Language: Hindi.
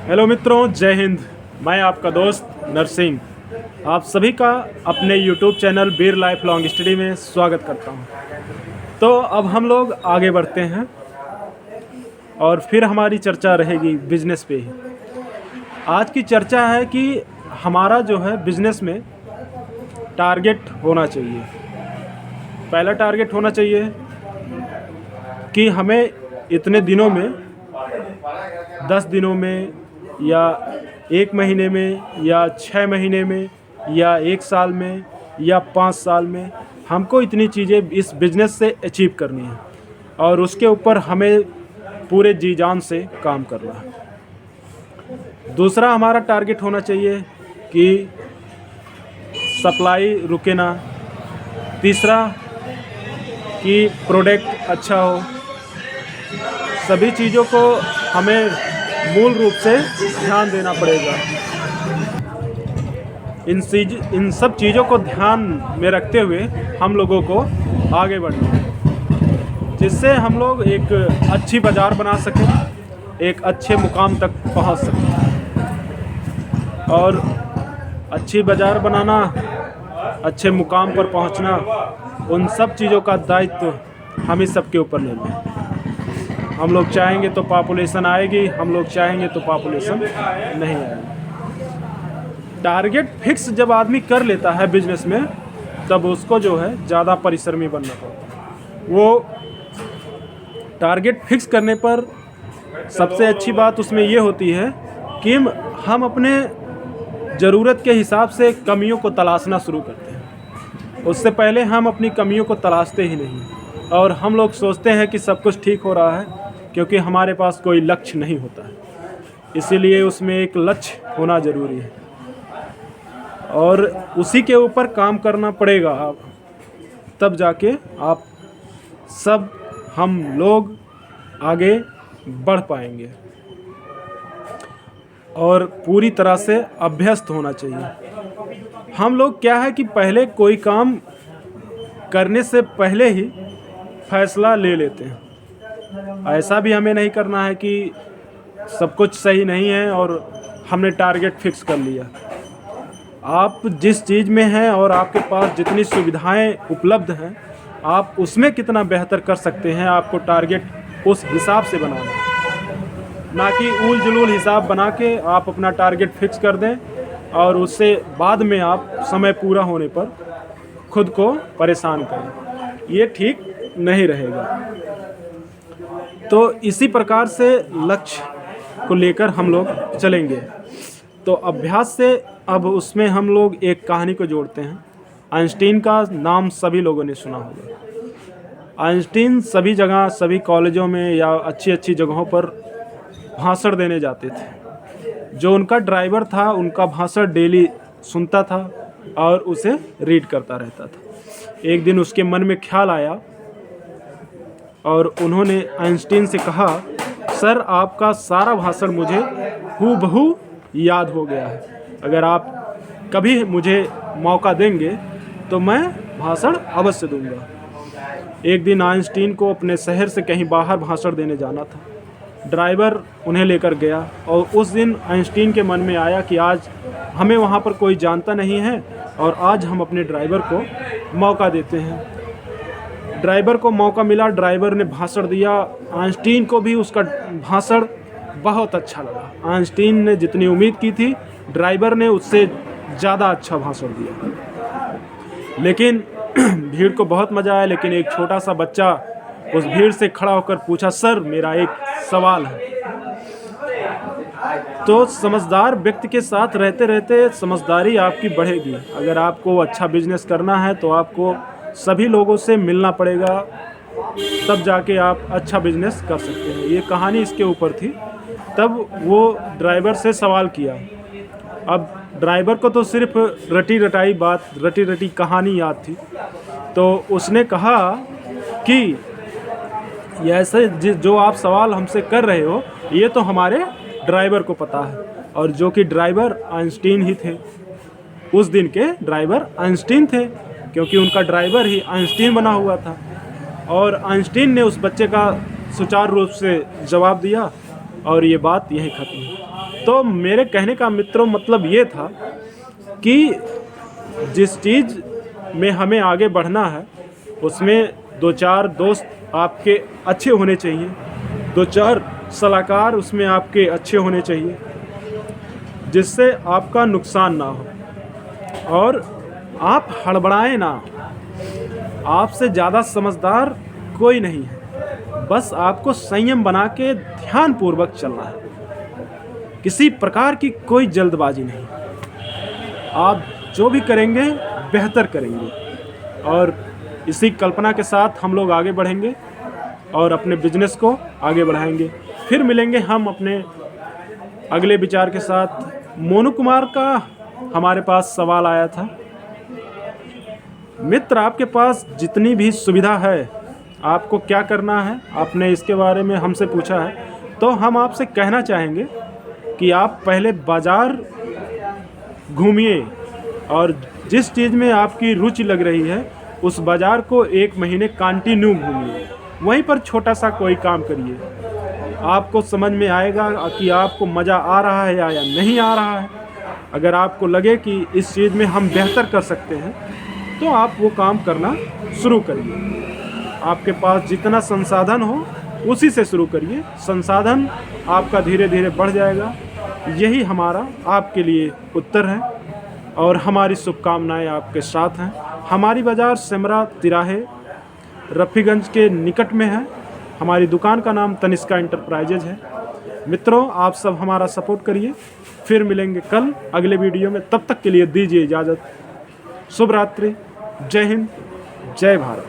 हेलो मित्रों, जय हिंद। मैं आपका दोस्त नरसिंह आप सभी का अपने YouTube चैनल बीर लाइफ लॉन्ग स्टडी में स्वागत करता हूं। तो अब हम लोग आगे बढ़ते हैं और फिर हमारी चर्चा रहेगी बिजनेस पे ही। आज की चर्चा है कि हमारा जो है बिजनेस में टारगेट होना चाहिए। पहला टारगेट होना चाहिए कि हमें इतने दिनों में, 10 दिनों में या 1 महीने में या 6 महीने में या 1 साल में या 5 साल में हमको इतनी चीज़ें इस बिज़नेस से अचीव करनी है और उसके ऊपर हमें पूरे जी जान से काम करना है। दूसरा हमारा टारगेट होना चाहिए कि सप्लाई रुके ना। तीसरा कि प्रोडक्ट अच्छा हो। सभी चीज़ों को हमें मूल रूप से ध्यान देना पड़ेगा। इन सब चीज़ों को ध्यान में रखते हुए हम लोगों को आगे बढ़ना है, जिससे हम लोग एक अच्छी बाज़ार बना सकें, एक अच्छे मुकाम तक पहुंच सकें। और अच्छी बाज़ार बनाना, अच्छे मुकाम पर पहुंचना, उन सब चीज़ों का दायित्व हम ही सबके ऊपर लेना है। हम लोग चाहेंगे तो पॉपुलेशन आएगी, हम लोग चाहेंगे तो पॉपुलेशन नहीं आएगी। टारगेट फिक्स जब आदमी कर लेता है बिजनेस में, तब उसको जो है ज़्यादा परिश्रमी बनना पड़ता है। वो टारगेट फिक्स करने पर सबसे अच्छी बात उसमें ये होती है कि हम अपने ज़रूरत के हिसाब से कमियों को तलाशना शुरू करते हैं। उससे पहले हम अपनी कमियों को तलाशते ही नहीं और हम लोग सोचते हैं कि सब कुछ ठीक हो रहा है, क्योंकि हमारे पास कोई लक्ष्य नहीं होता है। इसीलिए उसमें एक लक्ष्य होना ज़रूरी है और उसी के ऊपर काम करना पड़ेगा आप, तब जाके आप सब हम लोग आगे बढ़ पाएंगे। और पूरी तरह से अभ्यस्त होना चाहिए। हम लोग क्या है कि पहले कोई काम करने से पहले ही फैसला ले लेते हैं। ऐसा भी हमें नहीं करना है कि सब कुछ सही नहीं है और हमने टारगेट फिक्स कर लिया। आप जिस चीज़ में हैं और आपके पास जितनी सुविधाएं उपलब्ध हैं, आप उसमें कितना बेहतर कर सकते हैं, आपको टारगेट उस हिसाब से बनाना है। ना कि ऊल जुलूल हिसाब बना के आप अपना टारगेट फिक्स कर दें और उससे बाद में आप समय पूरा होने पर खुद को परेशान करें। ये ठीक नहीं रहेगा। तो इसी प्रकार से लक्ष्य को लेकर हम लोग चलेंगे। तो अभ्यास से अब उसमें हम लोग एक कहानी को जोड़ते हैं। आइंस्टीन का नाम सभी लोगों ने सुना होगा। आइंस्टीन सभी जगह, सभी कॉलेजों में या अच्छी अच्छी जगहों पर भाषण देने जाते थे। जो उनका ड्राइवर था, उनका भाषण डेली सुनता था और उसे रीड करता रहता था। एक दिन उसके मन में ख्याल आया और उन्होंने आइंस्टीन से कहा, सर आपका सारा भाषण मुझे हूबहू याद हो गया है। अगर आप कभी मुझे मौका देंगे तो मैं भाषण अवश्य दूंगा। एक दिन आइंस्टीन को अपने शहर से कहीं बाहर भाषण देने जाना था। ड्राइवर उन्हें लेकर गया और उस दिन आइंस्टीन के मन में आया कि आज हमें वहाँ पर कोई जानता नहीं है और आज हम अपने ड्राइवर को मौका देते हैं। ड्राइवर को मौका मिला, ड्राइवर ने भाषण दिया। आइंस्टीन को भी उसका भाषण बहुत अच्छा लगा। आइंस्टीन ने जितनी उम्मीद की थी, ड्राइवर ने उससे ज़्यादा अच्छा भाषण दिया। लेकिन भीड़ को बहुत मज़ा आया। लेकिन एक छोटा सा बच्चा उस भीड़ से खड़ा होकर पूछा, सर मेरा एक सवाल है। तो समझदार व्यक्ति के साथ रहते रहते समझदारी आपकी बढ़ेगी। अगर आपको अच्छा बिजनेस करना है तो आपको सभी लोगों से मिलना पड़ेगा, तब जाके आप अच्छा बिजनेस कर सकते हैं। ये कहानी इसके ऊपर थी। तब वो ड्राइवर से सवाल किया। अब ड्राइवर को तो सिर्फ रटी रटी कहानी याद थी। तो उसने कहा कि ऐसे जो आप सवाल हमसे कर रहे हो, ये तो हमारे ड्राइवर को पता है। और जो कि ड्राइवर आइंस्टीन ही थे। उस दिन के ड्राइवर आइंस्टीन थे, क्योंकि उनका ड्राइवर ही आइंस्टीन बना हुआ था। और आइंस्टीन ने उस बच्चे का सुचारू रूप से जवाब दिया और ये बात यहीं ख़त्म हुई। तो मेरे कहने का मित्रों मतलब ये था कि जिस चीज़ में हमें आगे बढ़ना है उसमें 2-4 दोस्त आपके अच्छे होने चाहिए, 2-4 सलाहकार उसमें आपके अच्छे होने चाहिए, जिससे आपका नुकसान ना हो और आप हड़बड़ाएं ना। आपसे ज़्यादा समझदार कोई नहीं है, बस आपको संयम बना के ध्यानपूर्वक चलना है, किसी प्रकार की कोई जल्दबाजी नहीं। आप जो भी करेंगे बेहतर करेंगे और इसी कल्पना के साथ हम लोग आगे बढ़ेंगे और अपने बिजनेस को आगे बढ़ाएंगे। फिर मिलेंगे हम अपने अगले विचार के साथ। मोनू कुमार का हमारे पास सवाल आया था, मित्र आपके पास जितनी भी सुविधा है आपको क्या करना है, आपने इसके बारे में हमसे पूछा है। तो हम आपसे कहना चाहेंगे कि आप पहले बाज़ार घूमिए और जिस चीज़ में आपकी रुचि लग रही है उस बाज़ार को 1 महीने कंटिन्यू घूमिए, वहीं पर छोटा सा कोई काम करिए। आपको समझ में आएगा कि आपको मज़ा आ रहा है या नहीं आ रहा है। अगर आपको लगे कि इस चीज़ में हम बेहतर कर सकते हैं तो आप वो काम करना शुरू करिए। आपके पास जितना संसाधन हो उसी से शुरू करिए, संसाधन आपका धीरे धीरे बढ़ जाएगा। यही हमारा आपके लिए उत्तर है और हमारी शुभकामनाएं आपके साथ हैं। हमारी बाज़ार सिमरा तिराहे रफ़ीगंज के निकट में है। हमारी दुकान का नाम तनिष्का एंटरप्राइजेज है। मित्रों आप सब हमारा सपोर्ट करिए। फिर मिलेंगे कल अगले वीडियो में, तब तक के लिए दीजिए इजाज़त। शुभ रात्रि, जय हिंद, जय भारत।